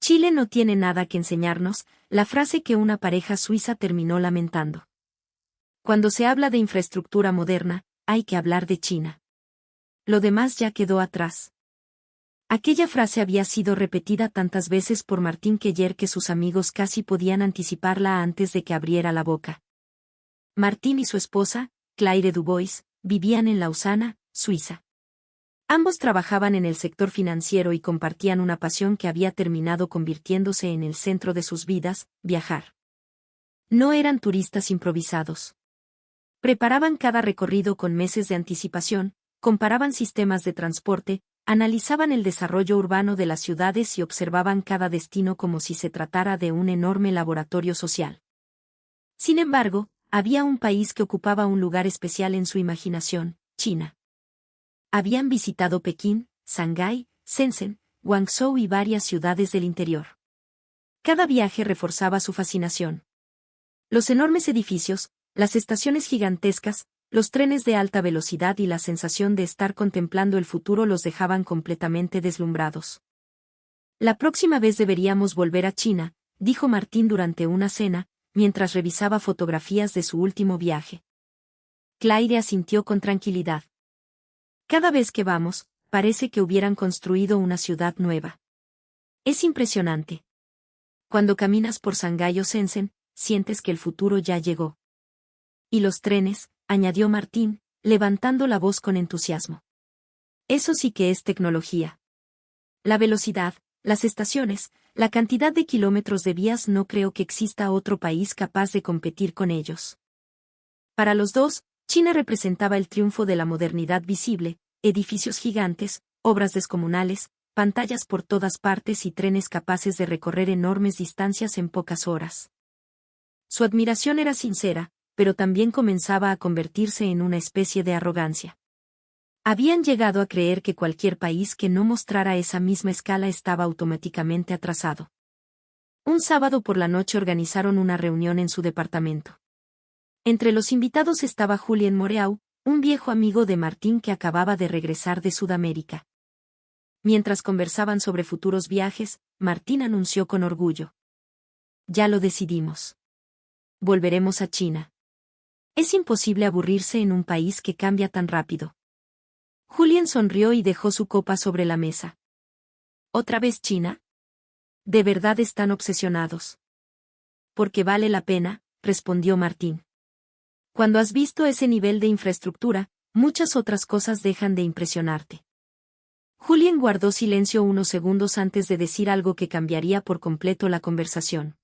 Chile no tiene nada que enseñarnos, la frase que una pareja suiza terminó lamentando. Cuando se habla de infraestructura moderna, hay que hablar de China. Lo demás ya quedó atrás. Aquella frase había sido repetida tantas veces por Martín Keller que sus amigos casi podían anticiparla antes de que abriera la boca. Martín y su esposa, Claire Dubois, vivían en Lausana, Suiza. Ambos trabajaban en el sector financiero y compartían una pasión que había terminado convirtiéndose en el centro de sus vidas, viajar. No eran turistas improvisados. Preparaban cada recorrido con meses de anticipación, comparaban sistemas de transporte, analizaban el desarrollo urbano de las ciudades y observaban cada destino como si se tratara de un enorme laboratorio social. Sin embargo, había un país que ocupaba un lugar especial en su imaginación: China. Habían visitado Pekín, Shanghái, Shenzhen, Guangzhou y varias ciudades del interior. Cada viaje reforzaba su fascinación. Los enormes edificios, las estaciones gigantescas, los trenes de alta velocidad y la sensación de estar contemplando el futuro los dejaban completamente deslumbrados. La próxima vez deberíamos volver a China, dijo Martín durante una cena, mientras revisaba fotografías de su último viaje. Claire asintió con tranquilidad. Cada vez que vamos, parece que hubieran construido una ciudad nueva. Es impresionante. Cuando caminas por Shanghái o Shenzhen, sientes que el futuro ya llegó. Y los trenes, añadió Martín, levantando la voz con entusiasmo. Eso sí que es tecnología. La velocidad, las estaciones, la cantidad de kilómetros de vías, no creo que exista otro país capaz de competir con ellos. Para los dos, China representaba el triunfo de la modernidad visible: edificios gigantes, obras descomunales, pantallas por todas partes y trenes capaces de recorrer enormes distancias en pocas horas. Su admiración era sincera, pero también comenzaba a convertirse en una especie de arrogancia. Habían llegado a creer que cualquier país que no mostrara esa misma escala estaba automáticamente atrasado. Un sábado por la noche organizaron una reunión en su departamento. Entre los invitados estaba Julien Moreau, un viejo amigo de Martín que acababa de regresar de Sudamérica. Mientras conversaban sobre futuros viajes, Martín anunció con orgullo: «Ya lo decidimos. Volveremos a China. Es imposible aburrirse en un país que cambia tan rápido». Julien sonrió y dejó su copa sobre la mesa. «¿Otra vez China? ¿De verdad están obsesionados?» «Porque vale la pena», respondió Martín. «Cuando has visto ese nivel de infraestructura, muchas otras cosas dejan de impresionarte». Julien guardó silencio unos segundos antes de decir algo que cambiaría por completo la conversación.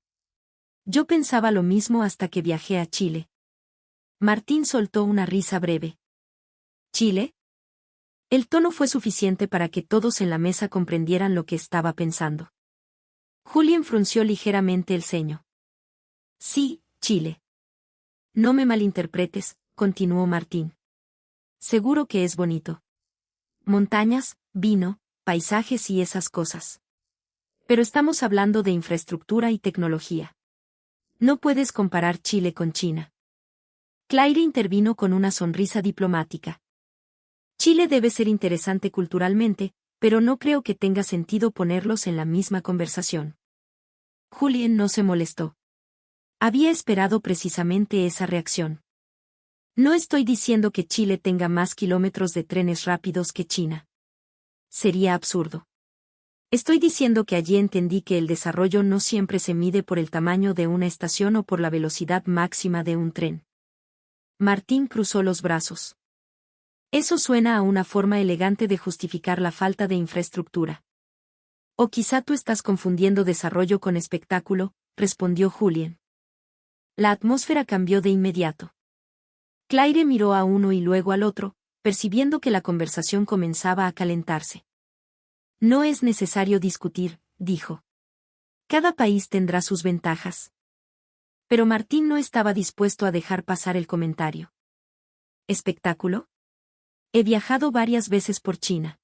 «Yo pensaba lo mismo hasta que viajé a Chile». Martín soltó una risa breve. «¿Chile?» El tono fue suficiente para que todos en la mesa comprendieran lo que estaba pensando. Julien frunció ligeramente el ceño. «Sí, Chile. No me malinterpretes», continuó Martín. «Seguro que es bonito. Montañas, vino, paisajes y esas cosas. Pero estamos hablando de infraestructura y tecnología. No puedes comparar Chile con China». Claire intervino con una sonrisa diplomática. «Chile debe ser interesante culturalmente, pero no creo que tenga sentido ponerlos en la misma conversación». Julien no se molestó. Había esperado precisamente esa reacción. «No estoy diciendo que Chile tenga más kilómetros de trenes rápidos que China. Sería absurdo. Estoy diciendo que allí entendí que el desarrollo no siempre se mide por el tamaño de una estación o por la velocidad máxima de un tren». Martín cruzó los brazos. «Eso suena a una forma elegante de justificar la falta de infraestructura». «O quizá tú estás confundiendo desarrollo con espectáculo», respondió Julien. La atmósfera cambió de inmediato. Claire miró a uno y luego al otro, percibiendo que la conversación comenzaba a calentarse. «No es necesario discutir», dijo. «Cada país tendrá sus ventajas». Pero Martín no estaba dispuesto a dejar pasar el comentario. «¿Espectáculo? He viajado varias veces por China.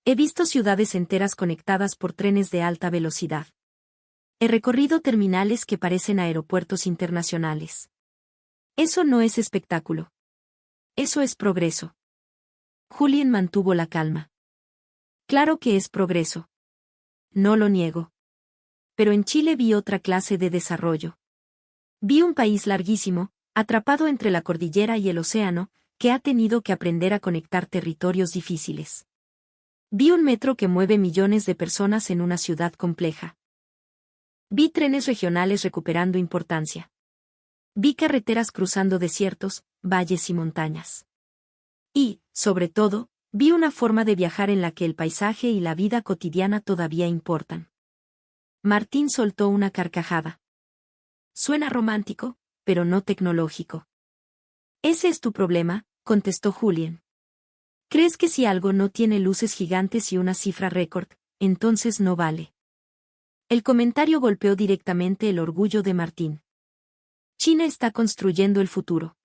He visto ciudades enteras conectadas por trenes de alta velocidad. He recorrido terminales que parecen aeropuertos internacionales. Eso no es espectáculo. Eso es progreso». Julien mantuvo la calma. «Claro que es progreso. No lo niego. Pero en Chile vi otra clase de desarrollo. Vi un país larguísimo, atrapado entre la cordillera y el océano, que ha tenido que aprender a conectar territorios difíciles. Vi un metro que mueve millones de personas en una ciudad compleja. Vi trenes regionales recuperando importancia. Vi carreteras cruzando desiertos, valles y montañas. Y, sobre todo, vi una forma de viajar en la que el paisaje y la vida cotidiana todavía importan. Martín soltó una carcajada. Suena romántico, pero no tecnológico. Ese es tu problema, contestó Julien. ¿Crees que si algo no tiene luces gigantes y una cifra récord, entonces no vale? El comentario golpeó directamente el orgullo de Martín. China está construyendo el futuro.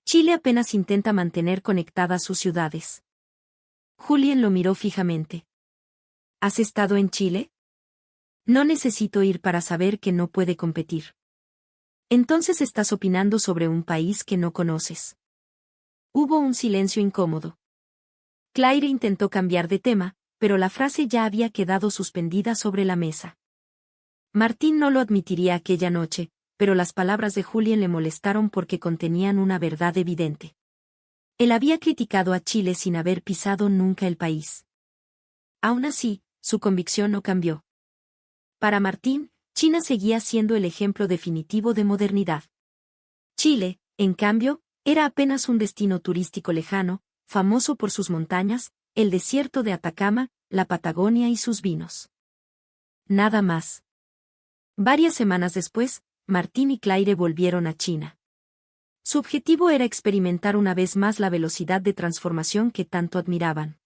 Chile apenas intenta mantener conectadas sus ciudades. Julien lo miró fijamente. ¿Has estado en Chile? No necesito ir para saber que no puede competir. Entonces estás opinando sobre un país que no conoces. Hubo un silencio incómodo. Claire intentó cambiar de tema, pero la frase ya había quedado suspendida sobre la mesa. Martín no lo admitiría aquella noche, pero las palabras de Julien le molestaron porque contenían una verdad evidente. Él había criticado a Chile sin haber pisado nunca el país. Aún así, su convicción no cambió. Para Martín, China seguía siendo el ejemplo definitivo de modernidad. Chile, en cambio, era apenas un destino turístico lejano, famoso por sus montañas, el desierto de Atacama, la Patagonia y sus vinos. Nada más. Varias semanas después, Martín y Claire volvieron a China. Su objetivo era experimentar una vez más la velocidad de transformación que tanto admiraban.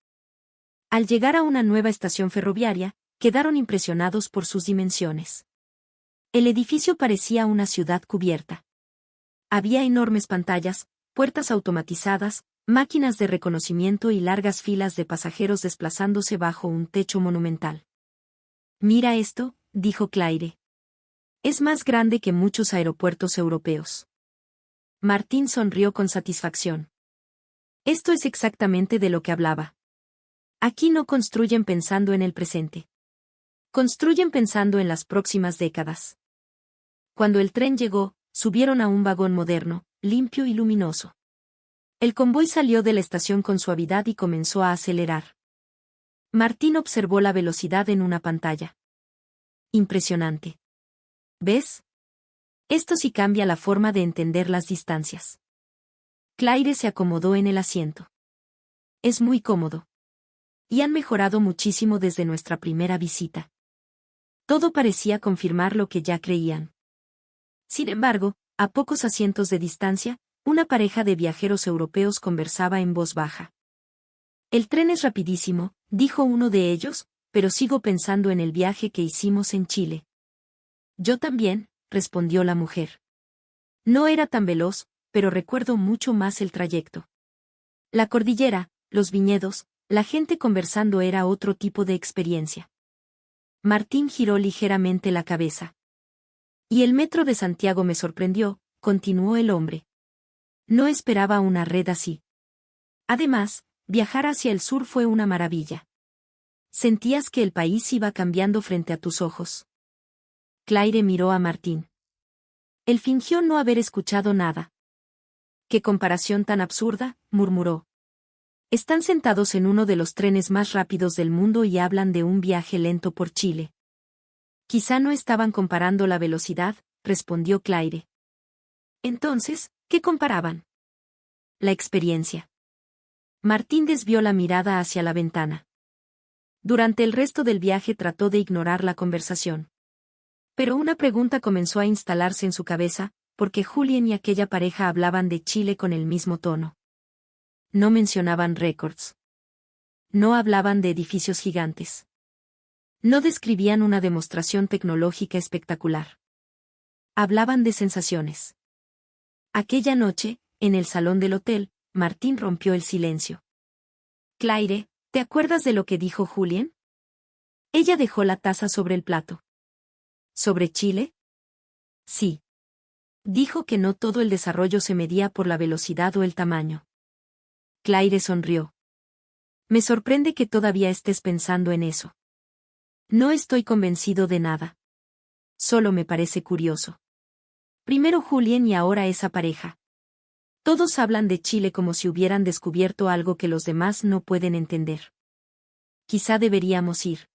Al llegar a una nueva estación ferroviaria, quedaron impresionados por sus dimensiones. El edificio parecía una ciudad cubierta. Había enormes pantallas, puertas automatizadas, máquinas de reconocimiento y largas filas de pasajeros desplazándose bajo un techo monumental. Mira esto, dijo Claire. Es más grande que muchos aeropuertos europeos. Martín sonrió con satisfacción. Esto es exactamente de lo que hablaba. Aquí no construyen pensando en el presente. Construyen pensando en las próximas décadas. Cuando el tren llegó, subieron a un vagón moderno, limpio y luminoso. El convoy salió de la estación con suavidad y comenzó a acelerar. Martín observó la velocidad en una pantalla. Impresionante. ¿Ves? Esto sí cambia la forma de entender las distancias. Claire se acomodó en el asiento. Es muy cómodo. Y han mejorado muchísimo desde nuestra primera visita. Todo parecía confirmar lo que ya creían. Sin embargo, a pocos asientos de distancia, una pareja de viajeros europeos conversaba en voz baja. El tren es rapidísimo, dijo uno de ellos, pero sigo pensando en el viaje que hicimos en Chile. Yo también, respondió la mujer. No era tan veloz, pero recuerdo mucho más el trayecto. La cordillera, los viñedos, la gente conversando era otro tipo de experiencia. Martín giró ligeramente la cabeza. Y el metro de Santiago me sorprendió, continuó el hombre. No esperaba una red así. Además, viajar hacia el sur fue una maravilla. Sentías que el país iba cambiando frente a tus ojos. Claire miró a Martín. Él fingió no haber escuchado nada. «¡Qué comparación tan absurda!», murmuró. Están sentados en uno de los trenes más rápidos del mundo y hablan de un viaje lento por Chile. Quizá no estaban comparando la velocidad, respondió Claire. Entonces, ¿qué comparaban? La experiencia. Martín desvió la mirada hacia la ventana. Durante el resto del viaje trató de ignorar la conversación. Pero una pregunta comenzó a instalarse en su cabeza, porque Julien y aquella pareja hablaban de Chile con el mismo tono. No mencionaban récords. No hablaban de edificios gigantes. No describían una demostración tecnológica espectacular. Hablaban de sensaciones. Aquella noche, en el salón del hotel, Martín rompió el silencio. Claire, ¿te acuerdas de lo que dijo Julien? Ella dejó la taza sobre el plato. ¿Sobre Chile? Sí. Dijo que no todo el desarrollo se medía por la velocidad o el tamaño. Claire sonrió. Me sorprende que todavía estés pensando en eso. No estoy convencido de nada. solo me parece curioso. Primero Julien y ahora esa pareja. Todos hablan de Chile como si hubieran descubierto algo que los demás no pueden entender. Quizá deberíamos ir.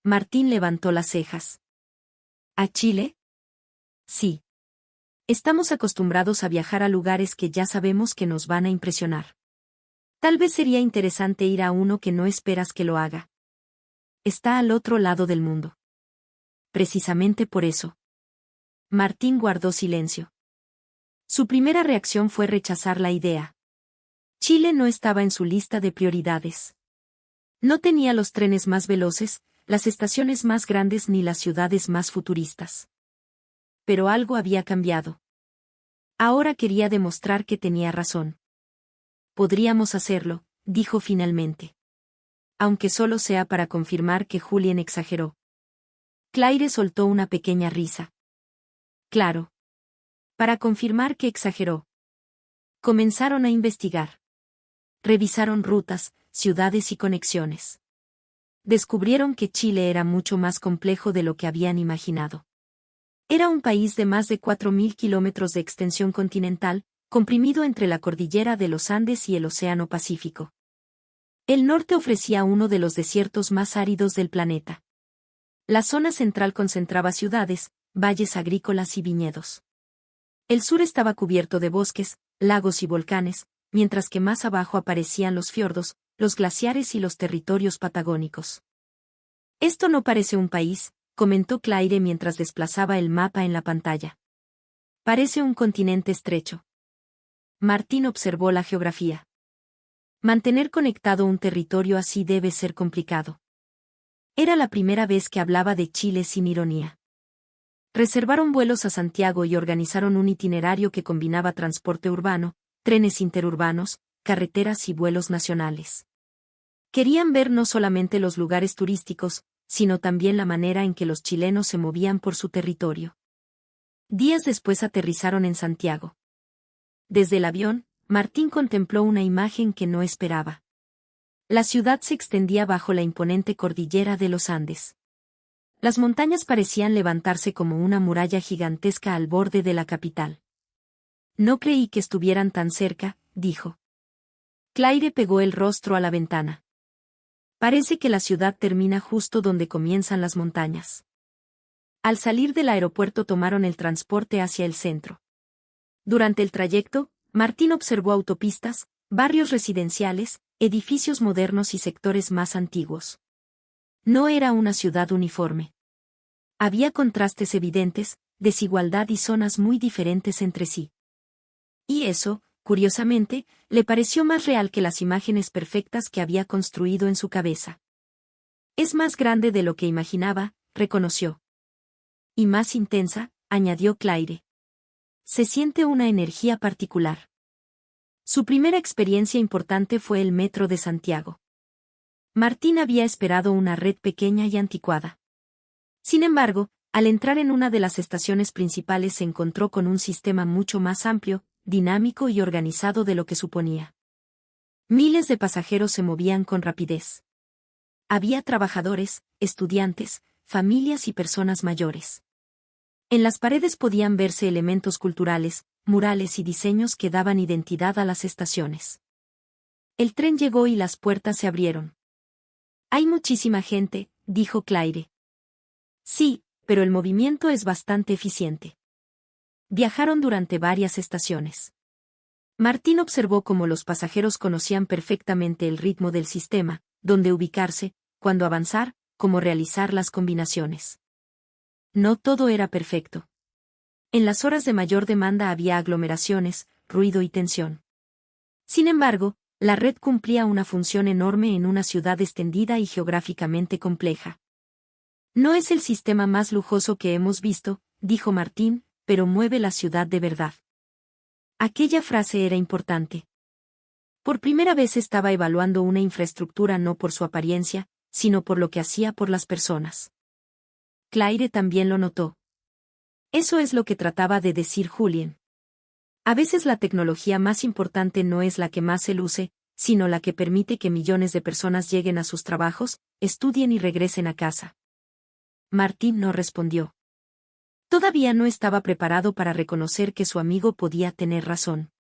Martín levantó las cejas. ¿A Chile? Sí. Estamos acostumbrados a viajar a lugares que ya sabemos que nos van a impresionar. Tal vez sería interesante ir a uno que no esperas que lo haga. Está al otro lado del mundo. Precisamente por eso. Martín guardó silencio. Su primera reacción fue rechazar la idea. Chile no estaba en su lista de prioridades. No tenía los trenes más veloces, las estaciones más grandes ni las ciudades más futuristas. Pero algo había cambiado. Ahora quería demostrar que tenía razón. Podríamos hacerlo, dijo finalmente. Aunque solo sea para confirmar que Julien exageró. Claire soltó una pequeña risa. Claro. Para confirmar que exageró. Comenzaron a investigar. Revisaron rutas, ciudades y conexiones. Descubrieron que Chile era mucho más complejo de lo que habían imaginado. Era un país de más de 4.000 kilómetros de extensión continental, comprimido entre la cordillera de los Andes y el Océano Pacífico. El norte ofrecía uno de los desiertos más áridos del planeta. La zona central concentraba ciudades, valles agrícolas y viñedos. El sur estaba cubierto de bosques, lagos y volcanes, mientras que más abajo aparecían los fiordos, los glaciares y los territorios patagónicos. Esto no parece un país, comentó Claire mientras desplazaba el mapa en la pantalla. Parece un continente estrecho. Martín observó la geografía. Mantener conectado un territorio así debe ser complicado. Era la primera vez que hablaba de Chile sin ironía. Reservaron vuelos a Santiago y organizaron un itinerario que combinaba transporte urbano, trenes interurbanos, carreteras y vuelos nacionales. Querían ver no solamente los lugares turísticos, sino también la manera en que los chilenos se movían por su territorio. Días después aterrizaron en Santiago. Desde el avión, Martín contempló una imagen que no esperaba. La ciudad se extendía bajo la imponente cordillera de los Andes. Las montañas parecían levantarse como una muralla gigantesca al borde de la capital. No creí que estuvieran tan cerca, dijo. Claire pegó el rostro a la ventana. Parece que la ciudad termina justo donde comienzan las montañas. Al salir del aeropuerto tomaron el transporte hacia el centro. Durante el trayecto, Martín observó autopistas, barrios residenciales, edificios modernos y sectores más antiguos. No era una ciudad uniforme. Había contrastes evidentes, desigualdad y zonas muy diferentes entre sí. Y eso, curiosamente, le pareció más real que las imágenes perfectas que había construido en su cabeza. Es más grande de lo que imaginaba, reconoció. Y más intensa, añadió Claire. Se siente una energía particular. Su primera experiencia importante fue el metro de Santiago. Martín había esperado una red pequeña y anticuada. Sin embargo, al entrar en una de las estaciones principales se encontró con un sistema mucho más amplio, dinámico y organizado de lo que suponía. Miles de pasajeros se movían con rapidez. Había trabajadores, estudiantes, familias y personas mayores. En las paredes podían verse elementos culturales, murales y diseños que daban identidad a las estaciones. El tren llegó y las puertas se abrieron. Hay muchísima gente, dijo Claire. Sí, pero el movimiento es bastante eficiente. Viajaron durante varias estaciones. Martín observó cómo los pasajeros conocían perfectamente el ritmo del sistema, dónde ubicarse, cuándo avanzar, cómo realizar las combinaciones. No todo era perfecto. En las horas de mayor demanda había aglomeraciones, ruido y tensión. Sin embargo, la red cumplía una función enorme en una ciudad extendida y geográficamente compleja. No es el sistema más lujoso que hemos visto, dijo Martín, pero mueve la ciudad de verdad. Aquella frase era importante. Por primera vez estaba evaluando una infraestructura no por su apariencia, sino por lo que hacía por las personas. Claire también lo notó. Eso es lo que trataba de decir Julien. A veces la tecnología más importante no es la que más se luce, sino la que permite que millones de personas lleguen a sus trabajos, estudien y regresen a casa. Martín no respondió. Todavía no estaba preparado para reconocer que su amigo podía tener razón.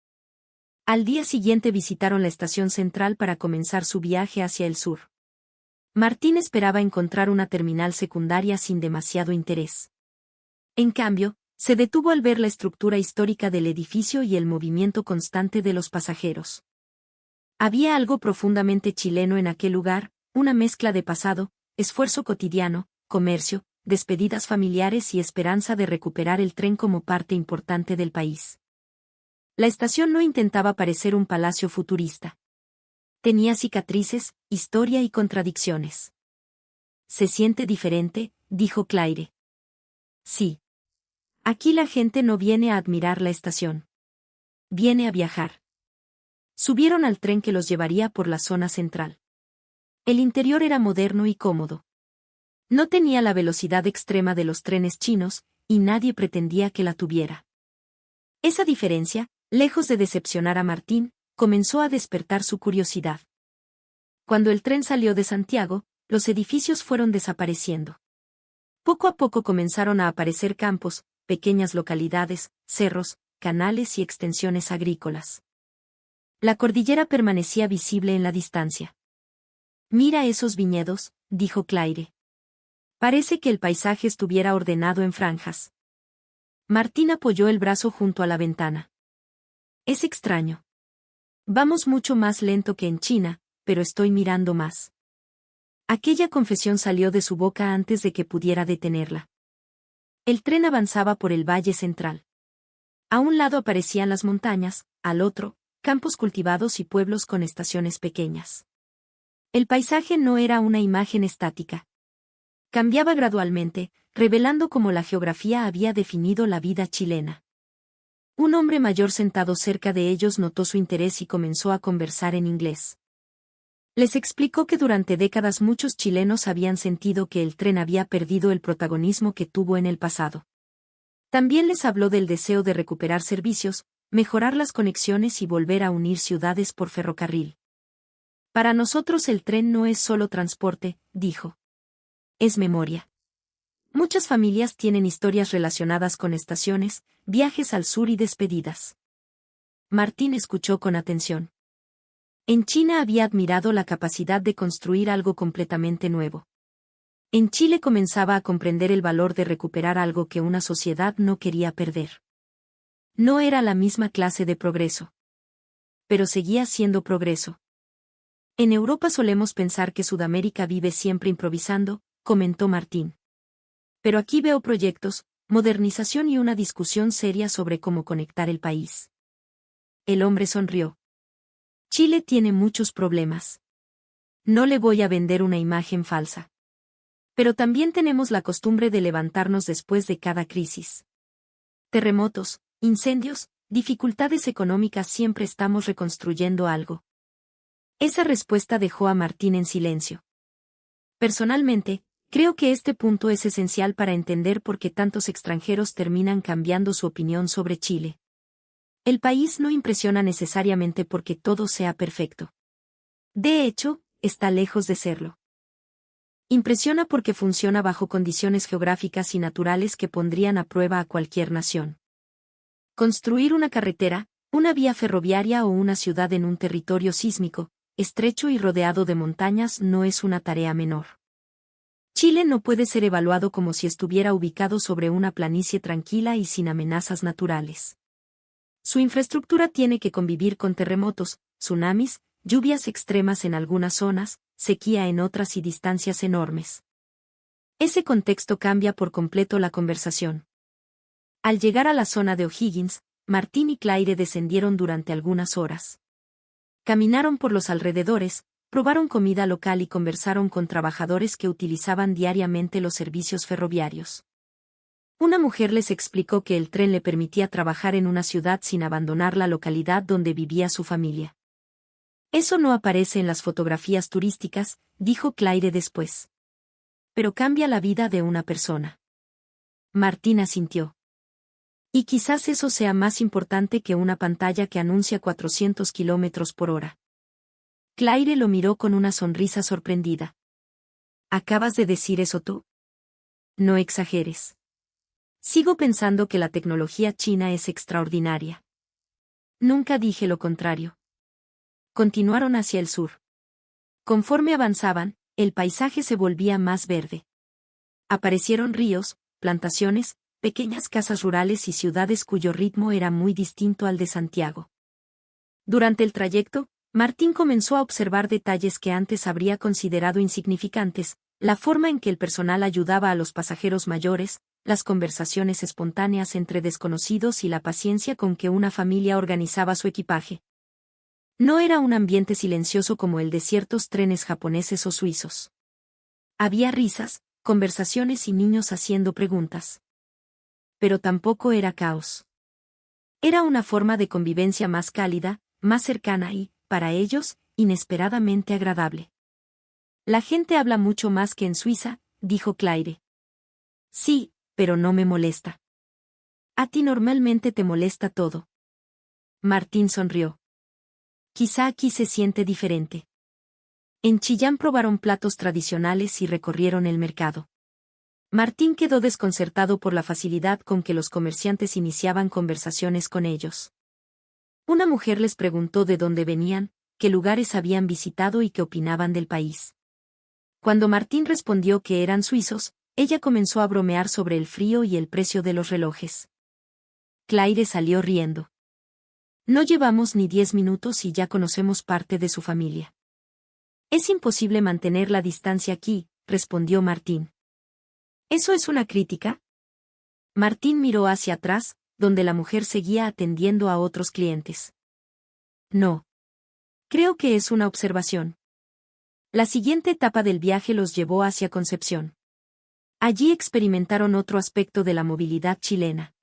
Al día siguiente visitaron la estación central para comenzar su viaje hacia el sur. Martín esperaba encontrar una terminal secundaria sin demasiado interés. En cambio, se detuvo al ver la estructura histórica del edificio y el movimiento constante de los pasajeros. Había algo profundamente chileno en aquel lugar, una mezcla de pasado, esfuerzo cotidiano, comercio, despedidas familiares y esperanza de recuperar el tren como parte importante del país. La estación no intentaba parecer un palacio futurista. Tenía cicatrices, historia y contradicciones. «Se siente diferente», dijo Claire. «Sí. Aquí la gente no viene a admirar la estación. Viene a viajar». Subieron al tren que los llevaría por la zona central. El interior era moderno y cómodo. No tenía la velocidad extrema de los trenes chinos, y nadie pretendía que la tuviera. Esa diferencia, lejos de decepcionar a Martín, comenzó a despertar su curiosidad. Cuando el tren salió de Santiago, los edificios fueron desapareciendo. Poco a poco comenzaron a aparecer campos, pequeñas localidades, cerros, canales y extensiones agrícolas. La cordillera permanecía visible en la distancia. «Mira esos viñedos», dijo Claire. «Parece que el paisaje estuviera ordenado en franjas». Martín apoyó el brazo junto a la ventana. «Es extraño. Vamos mucho más lento que en China, pero estoy mirando más». Aquella confesión salió de su boca antes de que pudiera detenerla. El tren avanzaba por el valle central. A un lado aparecían las montañas, al otro, campos cultivados y pueblos con estaciones pequeñas. El paisaje no era una imagen estática. Cambiaba gradualmente, revelando cómo la geografía había definido la vida chilena. Un hombre mayor sentado cerca de ellos notó su interés y comenzó a conversar en inglés. Les explicó que durante décadas muchos chilenos habían sentido que el tren había perdido el protagonismo que tuvo en el pasado. También les habló del deseo de recuperar servicios, mejorar las conexiones y volver a unir ciudades por ferrocarril. «Para nosotros el tren no es solo transporte», dijo. «Es memoria. Muchas familias tienen historias relacionadas con estaciones, viajes al sur y despedidas». Martín escuchó con atención. En China había admirado la capacidad de construir algo completamente nuevo. En Chile comenzaba a comprender el valor de recuperar algo que una sociedad no quería perder. No era la misma clase de progreso. Pero seguía siendo progreso. «En Europa solemos pensar que Sudamérica vive siempre improvisando», comentó Martín. «Pero aquí veo proyectos, modernización y una discusión seria sobre cómo conectar el país». El hombre sonrió. «Chile tiene muchos problemas. No le voy a vender una imagen falsa. Pero también tenemos la costumbre de levantarnos después de cada crisis. Terremotos, incendios, dificultades económicas, siempre estamos reconstruyendo algo». Esa respuesta dejó a Martín en silencio. Personalmente, creo que este punto es esencial para entender por qué tantos extranjeros terminan cambiando su opinión sobre Chile. El país no impresiona necesariamente porque todo sea perfecto. De hecho, está lejos de serlo. Impresiona porque funciona bajo condiciones geográficas y naturales que pondrían a prueba a cualquier nación. Construir una carretera, una vía ferroviaria o una ciudad en un territorio sísmico, estrecho y rodeado de montañas no es una tarea menor. Chile no puede ser evaluado como si estuviera ubicado sobre una planicie tranquila y sin amenazas naturales. Su infraestructura tiene que convivir con terremotos, tsunamis, lluvias extremas en algunas zonas, sequía en otras y distancias enormes. Ese contexto cambia por completo la conversación. Al llegar a la zona de O'Higgins, Martín y Claire descendieron durante algunas horas. Caminaron por los alrededores, probaron comida local y conversaron con trabajadores que utilizaban diariamente los servicios ferroviarios. Una mujer les explicó que el tren le permitía trabajar en una ciudad sin abandonar la localidad donde vivía su familia. «Eso no aparece en las fotografías turísticas», dijo Claire después. «Pero cambia la vida de una persona». Martín asintió. «Y quizás eso sea más importante que una pantalla que anuncia 400 kilómetros por hora». Claire lo miró con una sonrisa sorprendida. «¿Acabas de decir eso tú? No exageres». Sigo pensando que la tecnología china es extraordinaria. Nunca dije lo contrario. Continuaron hacia el sur. Conforme avanzaban, el paisaje se volvía más verde. Aparecieron ríos, plantaciones, pequeñas casas rurales y ciudades cuyo ritmo era muy distinto al de Santiago. Durante el trayecto, Martín comenzó a observar detalles que antes habría considerado insignificantes, la forma en que el personal ayudaba a los pasajeros mayores, las conversaciones espontáneas entre desconocidos y la paciencia con que una familia organizaba su equipaje. No era un ambiente silencioso como el de ciertos trenes japoneses o suizos. Había risas, conversaciones y niños haciendo preguntas. Pero tampoco era caos. Era una forma de convivencia más cálida, más cercana y, para ellos, inesperadamente agradable. La gente habla mucho más que en Suiza, dijo Claire. Sí, pero no me molesta. A ti normalmente te molesta todo. Martín sonrió. Quizá aquí se siente diferente. En Chillán probaron platos tradicionales y recorrieron el mercado. Martín quedó desconcertado por la facilidad con que los comerciantes iniciaban conversaciones con ellos. Una mujer les preguntó de dónde venían, qué lugares habían visitado y qué opinaban del país. Cuando Martín respondió que eran suizos, ella comenzó a bromear sobre el frío y el precio de los relojes. Claire salió riendo. No llevamos ni 10 minutos y ya conocemos parte de su familia. Es imposible mantener la distancia aquí, respondió Martín. ¿Eso es una crítica? Martín miró hacia atrás, donde la mujer seguía atendiendo a otros clientes. No. Creo que es una observación. La siguiente etapa del viaje los llevó hacia Concepción. Allí experimentaron otro aspecto de la movilidad chilena.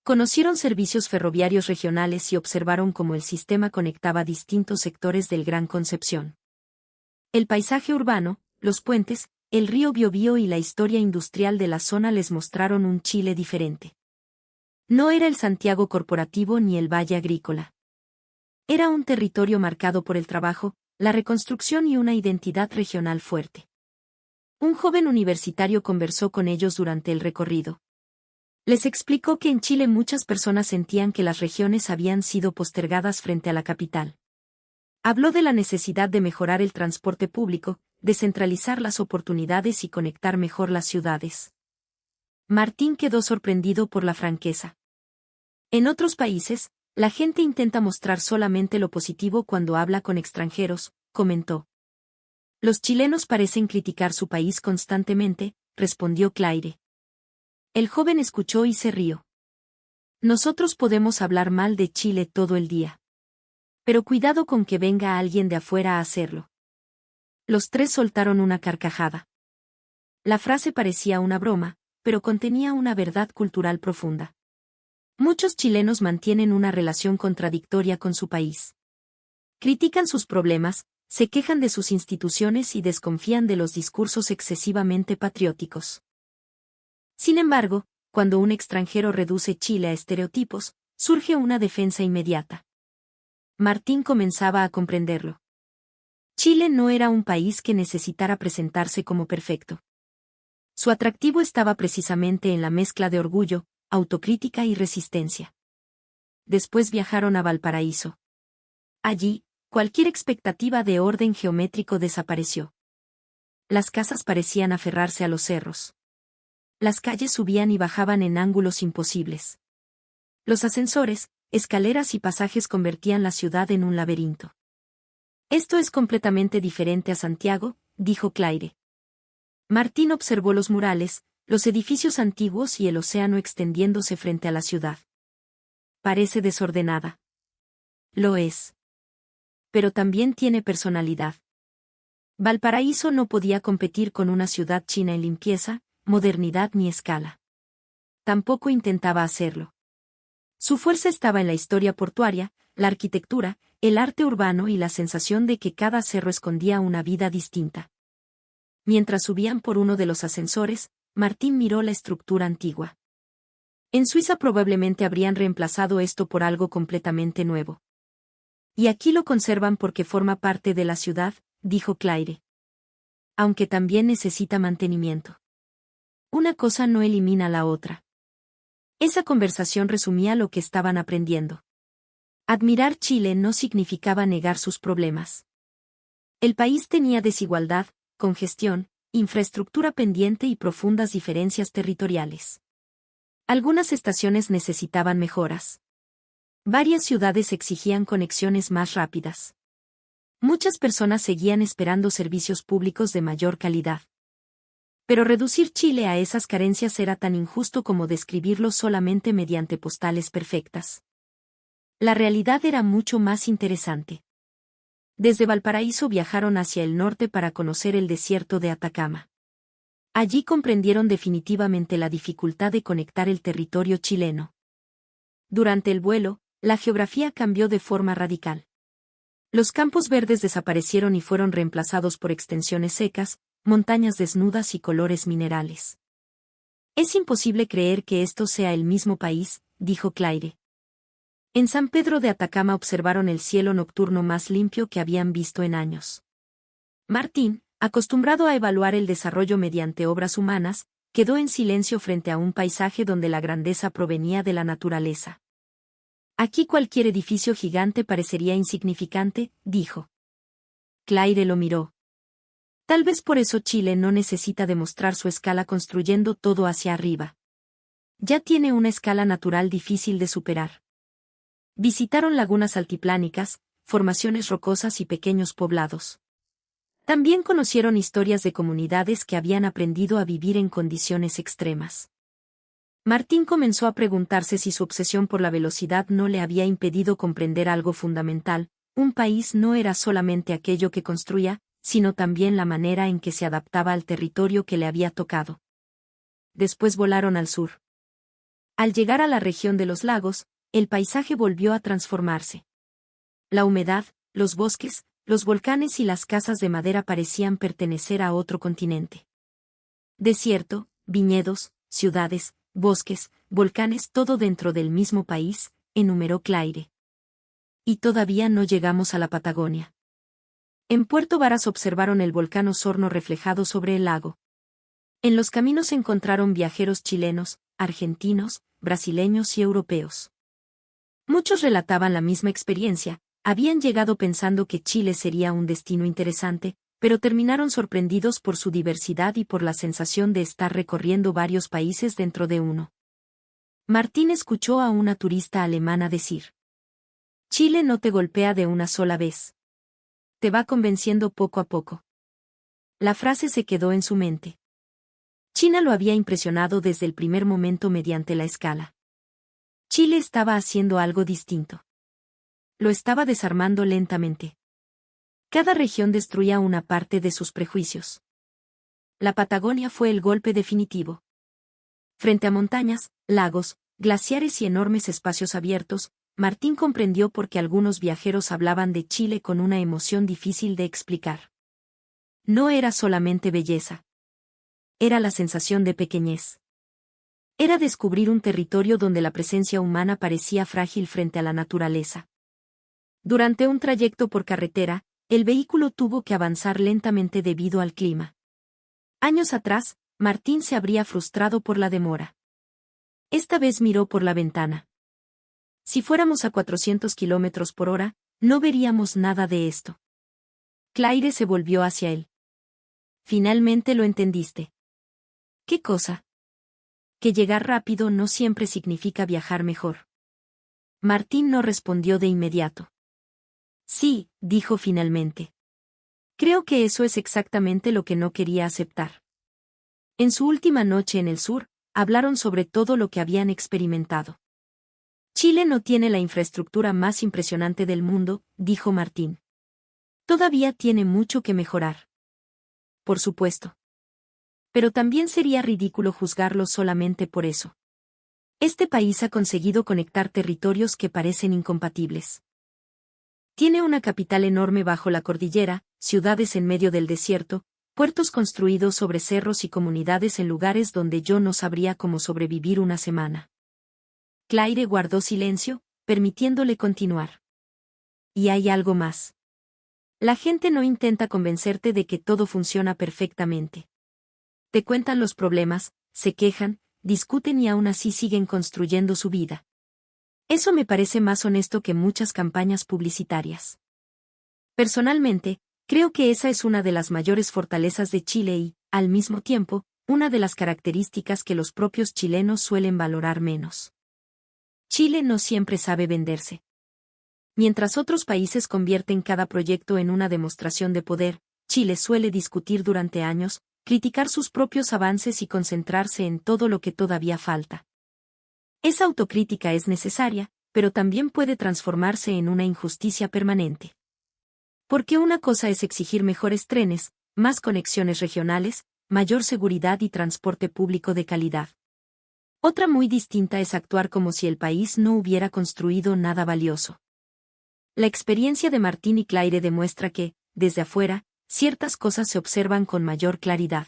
Conocieron servicios ferroviarios regionales y observaron cómo el sistema conectaba distintos sectores del Gran Concepción. El paisaje urbano, los puentes, el río Biobío y la historia industrial de la zona les mostraron un Chile diferente. No era el Santiago corporativo ni el Valle agrícola. Era un territorio marcado por el trabajo, la reconstrucción y una identidad regional fuerte. Un joven universitario conversó con ellos durante el recorrido. Les explicó que en Chile muchas personas sentían que las regiones habían sido postergadas frente a la capital. Habló de la necesidad de mejorar el transporte público, descentralizar las oportunidades y conectar mejor las ciudades. Martín quedó sorprendido por la franqueza. En otros países, la gente intenta mostrar solamente lo positivo cuando habla con extranjeros, comentó. Los chilenos parecen criticar su país constantemente, respondió Claire. El joven escuchó y se rió. Nosotros podemos hablar mal de Chile todo el día. Pero cuidado con que venga alguien de afuera a hacerlo. Los tres soltaron una carcajada. La frase parecía una broma, pero contenía una verdad cultural profunda. Muchos chilenos mantienen una relación contradictoria con su país. Critican sus problemas, se quejan de sus instituciones y desconfían de los discursos excesivamente patrióticos. Sin embargo, cuando un extranjero reduce Chile a estereotipos, surge una defensa inmediata. Martín comenzaba a comprenderlo. Chile no era un país que necesitara presentarse como perfecto. Su atractivo estaba precisamente en la mezcla de orgullo, autocrítica y resistencia. Después viajaron a Valparaíso. Allí, cualquier expectativa de orden geométrico desapareció. Las casas parecían aferrarse a los cerros. Las calles subían y bajaban en ángulos imposibles. Los ascensores, escaleras y pasajes convertían la ciudad en un laberinto. Esto es completamente diferente a Santiago, dijo Claire. Martín observó los murales, los edificios antiguos y el océano extendiéndose frente a la ciudad. Parece desordenada. Lo es. Pero también tiene personalidad. Valparaíso no podía competir con una ciudad china en limpieza, modernidad ni escala. Tampoco intentaba hacerlo. Su fuerza estaba en la historia portuaria, la arquitectura, el arte urbano y la sensación de que cada cerro escondía una vida distinta. Mientras subían por uno de los ascensores, Martín miró la estructura antigua. En Suiza probablemente habrían reemplazado esto por algo completamente nuevo. Y aquí lo conservan porque forma parte de la ciudad, dijo Claire. Aunque también necesita mantenimiento. Una cosa no elimina la otra. Esa conversación resumía lo que estaban aprendiendo. Admirar Chile no significaba negar sus problemas. El país tenía desigualdad, congestión, infraestructura pendiente y profundas diferencias territoriales. Algunas estaciones necesitaban mejoras. Varias ciudades exigían conexiones más rápidas. Muchas personas seguían esperando servicios públicos de mayor calidad. Pero reducir Chile a esas carencias era tan injusto como describirlo solamente mediante postales perfectas. La realidad era mucho más interesante. Desde Valparaíso viajaron hacia el norte para conocer el desierto de Atacama. Allí comprendieron definitivamente la dificultad de conectar el territorio chileno. Durante el vuelo, la geografía cambió de forma radical. Los campos verdes desaparecieron y fueron reemplazados por extensiones secas, montañas desnudas y colores minerales. Es imposible creer que esto sea el mismo país, dijo Claire. En San Pedro de Atacama observaron el cielo nocturno más limpio que habían visto en años. Martín, acostumbrado a evaluar el desarrollo mediante obras humanas, quedó en silencio frente a un paisaje donde la grandeza provenía de la naturaleza. Aquí cualquier edificio gigante parecería insignificante, dijo. Claire lo miró. Tal vez por eso Chile no necesita demostrar su escala construyendo todo hacia arriba. Ya tiene una escala natural difícil de superar. Visitaron lagunas altiplánicas, formaciones rocosas y pequeños poblados. También conocieron historias de comunidades que habían aprendido a vivir en condiciones extremas. Martín comenzó a preguntarse si su obsesión por la velocidad no le había impedido comprender algo fundamental: un país no era solamente aquello que construía, sino también la manera en que se adaptaba al territorio que le había tocado. Después volaron al sur. Al llegar a la región de los lagos, el paisaje volvió a transformarse. La humedad, los bosques, los volcanes y las casas de madera parecían pertenecer a otro continente. Desierto, viñedos, ciudades, bosques, volcanes, todo dentro del mismo país, enumeró Claire. Y todavía no llegamos a la Patagonia. En Puerto Varas observaron el volcán Osorno reflejado sobre el lago. En los caminos encontraron viajeros chilenos, argentinos, brasileños y europeos. Muchos relataban la misma experiencia, habían llegado pensando que Chile sería un destino interesante, pero terminaron sorprendidos por su diversidad y por la sensación de estar recorriendo varios países dentro de uno. Martín escuchó a una turista alemana decir: Chile no te golpea de una sola vez. Te va convenciendo poco a poco. La frase se quedó en su mente. China lo había impresionado desde el primer momento mediante la escala. Chile estaba haciendo algo distinto. Lo estaba desarmando lentamente. Cada región destruía una parte de sus prejuicios. La Patagonia fue el golpe definitivo. Frente a montañas, lagos, glaciares y enormes espacios abiertos, Martín comprendió por qué algunos viajeros hablaban de Chile con una emoción difícil de explicar. No era solamente belleza. Era la sensación de pequeñez. Era descubrir un territorio donde la presencia humana parecía frágil frente a la naturaleza. Durante un trayecto por carretera, el vehículo tuvo que avanzar lentamente debido al clima. Años atrás, Martín se habría frustrado por la demora. Esta vez miró por la ventana. Si fuéramos a 400 kilómetros por hora, no veríamos nada de esto. Claire se volvió hacia él. Finalmente lo entendiste. ¿Qué cosa? Que llegar rápido no siempre significa viajar mejor. Martín no respondió de inmediato. Sí, dijo finalmente. Creo que eso es exactamente lo que no quería aceptar. En su última noche en el sur, hablaron sobre todo lo que habían experimentado. Chile no tiene la infraestructura más impresionante del mundo, dijo Martín. Todavía tiene mucho que mejorar. Por supuesto. Pero también sería ridículo juzgarlo solamente por eso. Este país ha conseguido conectar territorios que parecen incompatibles. Tiene una capital enorme bajo la cordillera, ciudades en medio del desierto, puertos construidos sobre cerros y comunidades en lugares donde yo no sabría cómo sobrevivir una semana. Claire guardó silencio, permitiéndole continuar. Y hay algo más. La gente no intenta convencerte de que todo funciona perfectamente. Te cuentan los problemas, se quejan, discuten y aún así siguen construyendo su vida. Eso me parece más honesto que muchas campañas publicitarias. Personalmente, creo que esa es una de las mayores fortalezas de Chile y, al mismo tiempo, una de las características que los propios chilenos suelen valorar menos. Chile no siempre sabe venderse. Mientras otros países convierten cada proyecto en una demostración de poder, Chile suele discutir durante años, criticar sus propios avances y concentrarse en todo lo que todavía falta. Esa autocrítica es necesaria, pero también puede transformarse en una injusticia permanente. Porque una cosa es exigir mejores trenes, más conexiones regionales, mayor seguridad y transporte público de calidad. Otra muy distinta es actuar como si el país no hubiera construido nada valioso. La experiencia de Martín y Claire demuestra que, desde afuera, ciertas cosas se observan con mayor claridad.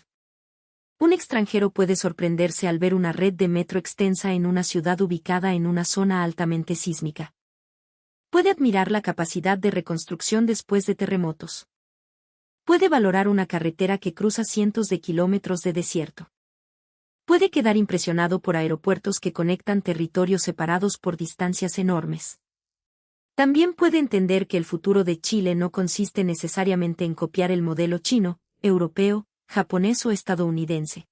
Un extranjero puede sorprenderse al ver una red de metro extensa en una ciudad ubicada en una zona altamente sísmica. Puede admirar la capacidad de reconstrucción después de terremotos. Puede valorar una carretera que cruza cientos de kilómetros de desierto. Puede quedar impresionado por aeropuertos que conectan territorios separados por distancias enormes. También puede entender que el futuro de Chile no consiste necesariamente en copiar el modelo chino, europeo, japonés o estadounidense.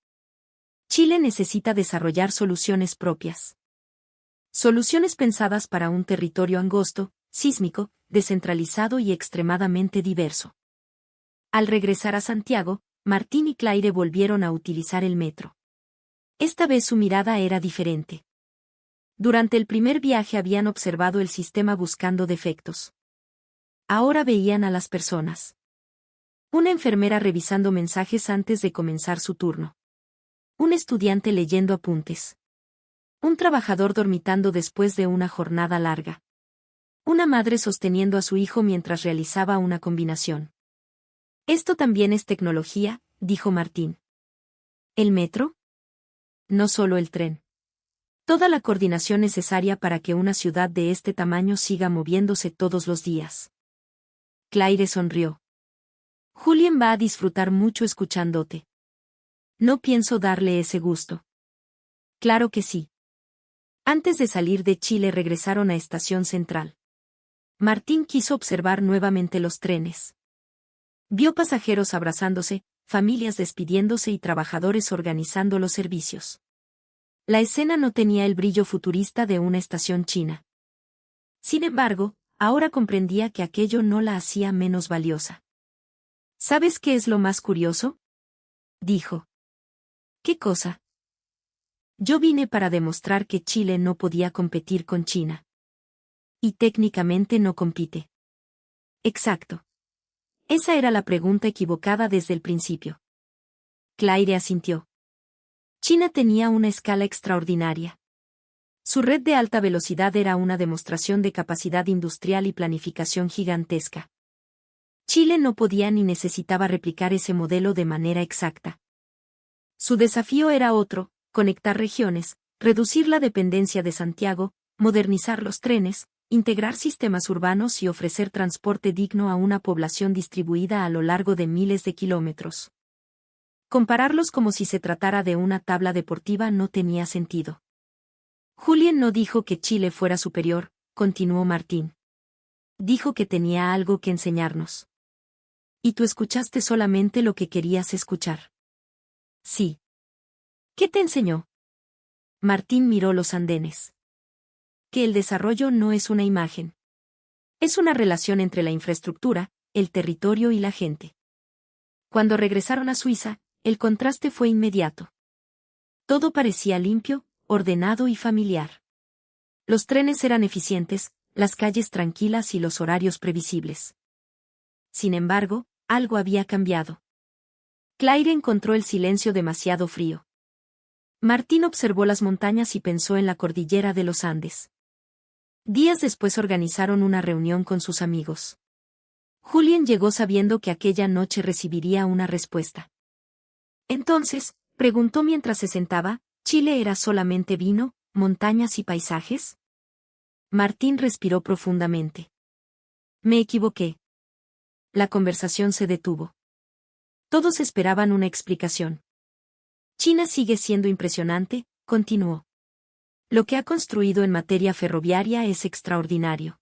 Chile necesita desarrollar soluciones propias. Soluciones pensadas para un territorio angosto, sísmico, descentralizado y extremadamente diverso. Al regresar a Santiago, Martín y Claire volvieron a utilizar el metro. Esta vez su mirada era diferente. Durante el primer viaje habían observado el sistema buscando defectos. Ahora veían a las personas. Una enfermera revisando mensajes antes de comenzar su turno. Un estudiante leyendo apuntes. Un trabajador dormitando después de una jornada larga. Una madre sosteniendo a su hijo mientras realizaba una combinación. Esto también es tecnología, dijo Martín. ¿El metro? No solo el tren. Toda la coordinación necesaria para que una ciudad de este tamaño siga moviéndose todos los días. Claire sonrió. Julien va a disfrutar mucho escuchándote. No pienso darle ese gusto. Claro que sí. Antes de salir de Chile regresaron a Estación Central. Martín quiso observar nuevamente los trenes. Vio pasajeros abrazándose, familias despidiéndose y trabajadores organizando los servicios. La escena no tenía el brillo futurista de una estación china. Sin embargo, ahora comprendía que aquello no la hacía menos valiosa. ¿Sabes qué es lo más curioso?, dijo. ¿Qué cosa? Yo vine para demostrar que Chile no podía competir con China. Y técnicamente no compite. Exacto. Esa era la pregunta equivocada desde el principio. Claire asintió. China tenía una escala extraordinaria. Su red de alta velocidad era una demostración de capacidad industrial y planificación gigantesca. Chile no podía ni necesitaba replicar ese modelo de manera exacta. Su desafío era otro: conectar regiones, reducir la dependencia de Santiago, modernizar los trenes, integrar sistemas urbanos y ofrecer transporte digno a una población distribuida a lo largo de miles de kilómetros. Compararlos como si se tratara de una tabla deportiva no tenía sentido. Julien no dijo que Chile fuera superior, continuó Martín. Dijo que tenía algo que enseñarnos. Y tú escuchaste solamente lo que querías escuchar. Sí. ¿Qué te enseñó? Martín miró los andenes. Que el desarrollo no es una imagen. Es una relación entre la infraestructura, el territorio y la gente. Cuando regresaron a Suiza, el contraste fue inmediato. Todo parecía limpio, ordenado y familiar. Los trenes eran eficientes, las calles tranquilas y los horarios previsibles. Sin embargo, algo había cambiado. Claire encontró el silencio demasiado frío. Martín observó las montañas y pensó en la cordillera de los Andes. Días después organizaron una reunión con sus amigos. Julien llegó sabiendo que aquella noche recibiría una respuesta. Entonces, preguntó mientras se sentaba, ¿Chile era solamente vino, montañas y paisajes? Martín respiró profundamente. Me equivoqué. La conversación se detuvo. Todos esperaban una explicación. China sigue siendo impresionante, continuó. Lo que ha construido en materia ferroviaria es extraordinario.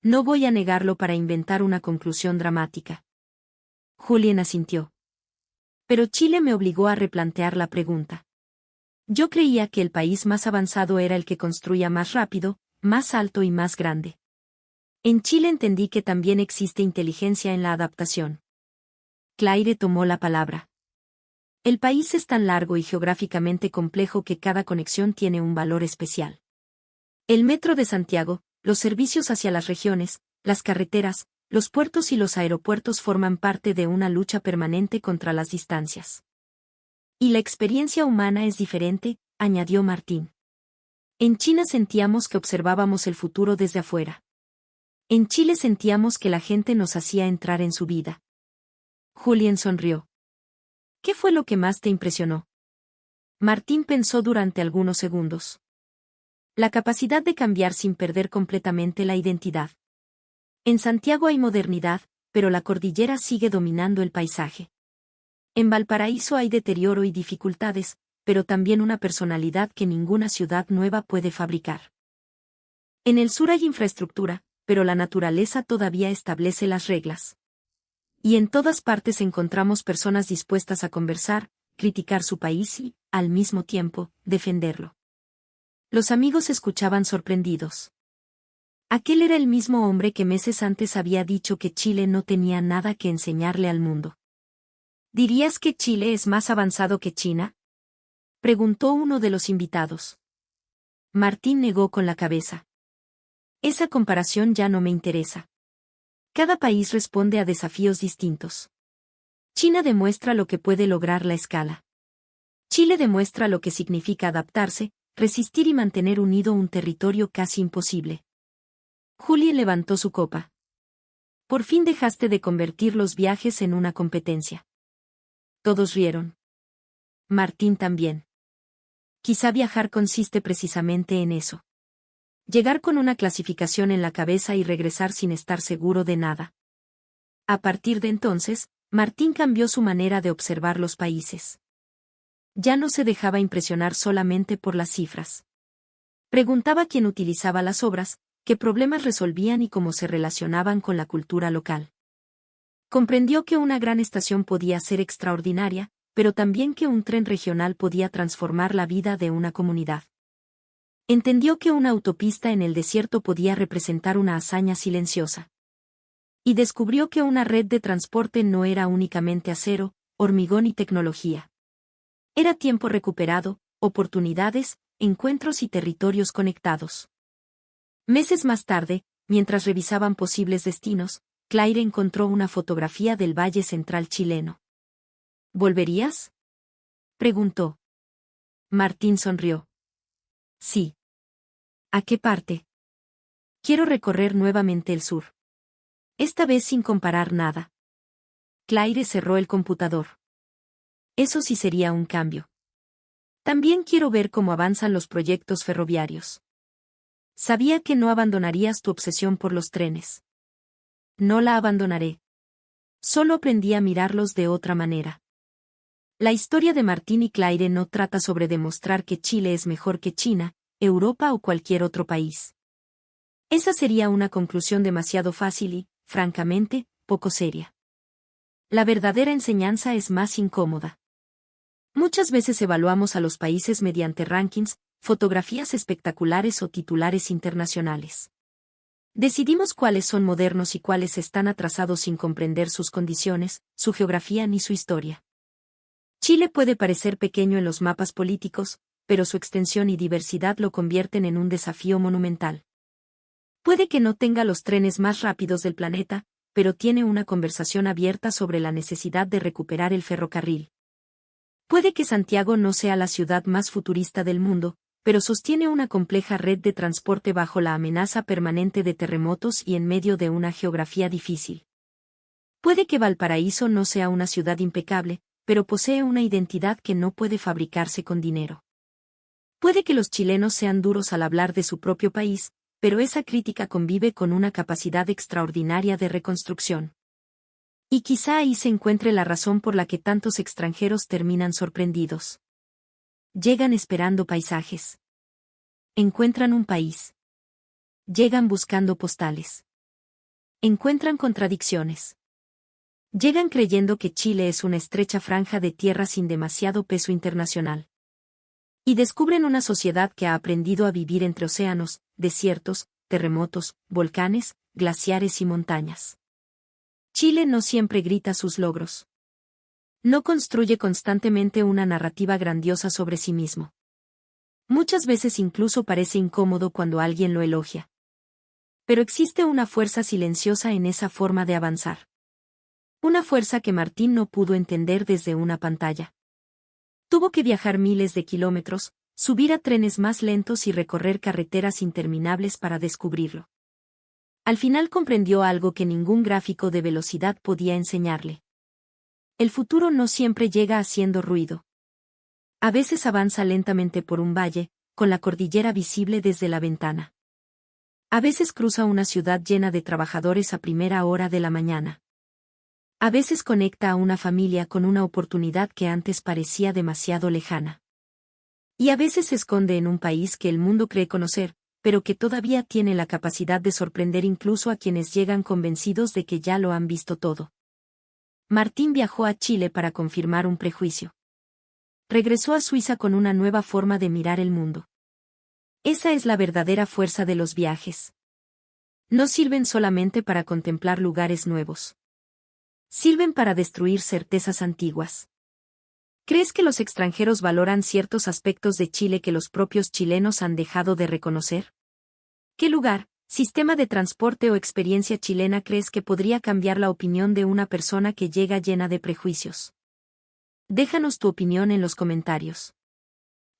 No voy a negarlo para inventar una conclusión dramática. Julien asintió. Pero Chile me obligó a replantear la pregunta. Yo creía que el país más avanzado era el que construía más rápido, más alto y más grande. En Chile entendí que también existe inteligencia en la adaptación. Claire tomó la palabra. El país es tan largo y geográficamente complejo que cada conexión tiene un valor especial. El metro de Santiago, los servicios hacia las regiones, las carreteras, los puertos y los aeropuertos forman parte de una lucha permanente contra las distancias. Y la experiencia humana es diferente, añadió Martín. En China sentíamos que observábamos el futuro desde afuera. En Chile sentíamos que la gente nos hacía entrar en su vida. Julien sonrió. ¿Qué fue lo que más te impresionó? Martín pensó durante algunos segundos. La capacidad de cambiar sin perder completamente la identidad. En Santiago hay modernidad, pero la cordillera sigue dominando el paisaje. En Valparaíso hay deterioro y dificultades, pero también una personalidad que ninguna ciudad nueva puede fabricar. En el sur hay infraestructura, pero la naturaleza todavía establece las reglas. Y en todas partes encontramos personas dispuestas a conversar, criticar su país y, al mismo tiempo, defenderlo. Los amigos escuchaban sorprendidos. Aquel era el mismo hombre que meses antes había dicho que Chile no tenía nada que enseñarle al mundo. ¿Dirías que Chile es más avanzado que China? Preguntó uno de los invitados. Martín negó con la cabeza. Esa comparación ya no me interesa. Cada país responde a desafíos distintos. China demuestra lo que puede lograr la escala. Chile demuestra lo que significa adaptarse, resistir y mantener unido un territorio casi imposible. Julien levantó su copa. Por fin dejaste de convertir los viajes en una competencia. Todos rieron. Martín también. Quizá viajar consiste precisamente en eso. Llegar con una clasificación en la cabeza y regresar sin estar seguro de nada. A partir de entonces, Martín cambió su manera de observar los países. Ya no se dejaba impresionar solamente por las cifras. Preguntaba quién utilizaba las obras, qué problemas resolvían y cómo se relacionaban con la cultura local. Comprendió que una gran estación podía ser extraordinaria, pero también que un tren regional podía transformar la vida de una comunidad. Entendió que una autopista en el desierto podía representar una hazaña silenciosa. Y descubrió que una red de transporte no era únicamente acero, hormigón y tecnología. Era tiempo recuperado, oportunidades, encuentros y territorios conectados. Meses más tarde, mientras revisaban posibles destinos, Claire encontró una fotografía del Valle Central chileno. ¿Volverías? Preguntó. Martín sonrió. Sí. ¿A qué parte? Quiero recorrer nuevamente el sur. Esta vez sin comparar nada. Claire cerró el computador. Eso sí sería un cambio. También quiero ver cómo avanzan los proyectos ferroviarios. Sabía que no abandonarías tu obsesión por los trenes. No la abandonaré. Solo aprendí a mirarlos de otra manera. La historia de Martín y Claire no trata sobre demostrar que Chile es mejor que China, Europa o cualquier otro país. Esa sería una conclusión demasiado fácil y, francamente, poco seria. La verdadera enseñanza es más incómoda. Muchas veces evaluamos a los países mediante rankings, fotografías espectaculares o titulares internacionales. Decidimos cuáles son modernos y cuáles están atrasados sin comprender sus condiciones, su geografía ni su historia. Chile puede parecer pequeño en los mapas políticos, pero su extensión y diversidad lo convierten en un desafío monumental. Puede que no tenga los trenes más rápidos del planeta, pero tiene una conversación abierta sobre la necesidad de recuperar el ferrocarril. Puede que Santiago no sea la ciudad más futurista del mundo, pero sostiene una compleja red de transporte bajo la amenaza permanente de terremotos y en medio de una geografía difícil. Puede que Valparaíso no sea una ciudad impecable, pero posee una identidad que no puede fabricarse con dinero. Puede que los chilenos sean duros al hablar de su propio país, pero esa crítica convive con una capacidad extraordinaria de reconstrucción. Y quizá ahí se encuentre la razón por la que tantos extranjeros terminan sorprendidos. Llegan esperando paisajes. Encuentran un país. Llegan buscando postales. Encuentran contradicciones. Llegan creyendo que Chile es una estrecha franja de tierra sin demasiado peso internacional. Y descubren una sociedad que ha aprendido a vivir entre océanos, desiertos, terremotos, volcanes, glaciares y montañas. Chile no siempre grita sus logros. No construye constantemente una narrativa grandiosa sobre sí mismo. Muchas veces incluso parece incómodo cuando alguien lo elogia. Pero existe una fuerza silenciosa en esa forma de avanzar. Una fuerza que Martín no pudo entender desde una pantalla. Tuvo que viajar miles de kilómetros, subir a trenes más lentos y recorrer carreteras interminables para descubrirlo. Al final comprendió algo que ningún gráfico de velocidad podía enseñarle. El futuro no siempre llega haciendo ruido. A veces avanza lentamente por un valle, con la cordillera visible desde la ventana. A veces cruza una ciudad llena de trabajadores a primera hora de la mañana. A veces conecta a una familia con una oportunidad que antes parecía demasiado lejana. Y a veces se esconde en un país que el mundo cree conocer, pero que todavía tiene la capacidad de sorprender incluso a quienes llegan convencidos de que ya lo han visto todo. Martín viajó a Chile para confirmar un prejuicio. Regresó a Suiza con una nueva forma de mirar el mundo. Esa es la verdadera fuerza de los viajes. No sirven solamente para contemplar lugares nuevos. Sirven para destruir certezas antiguas. ¿Crees que los extranjeros valoran ciertos aspectos de Chile que los propios chilenos han dejado de reconocer? ¿Qué lugar, sistema de transporte o experiencia chilena crees que podría cambiar la opinión de una persona que llega llena de prejuicios? Déjanos tu opinión en los comentarios.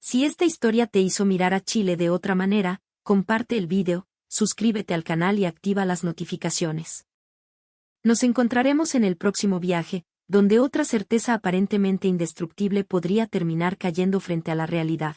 Si esta historia te hizo mirar a Chile de otra manera, comparte el vídeo, suscríbete al canal y activa las notificaciones. Nos encontraremos en el próximo viaje, donde otra certeza aparentemente indestructible podría terminar cayendo frente a la realidad.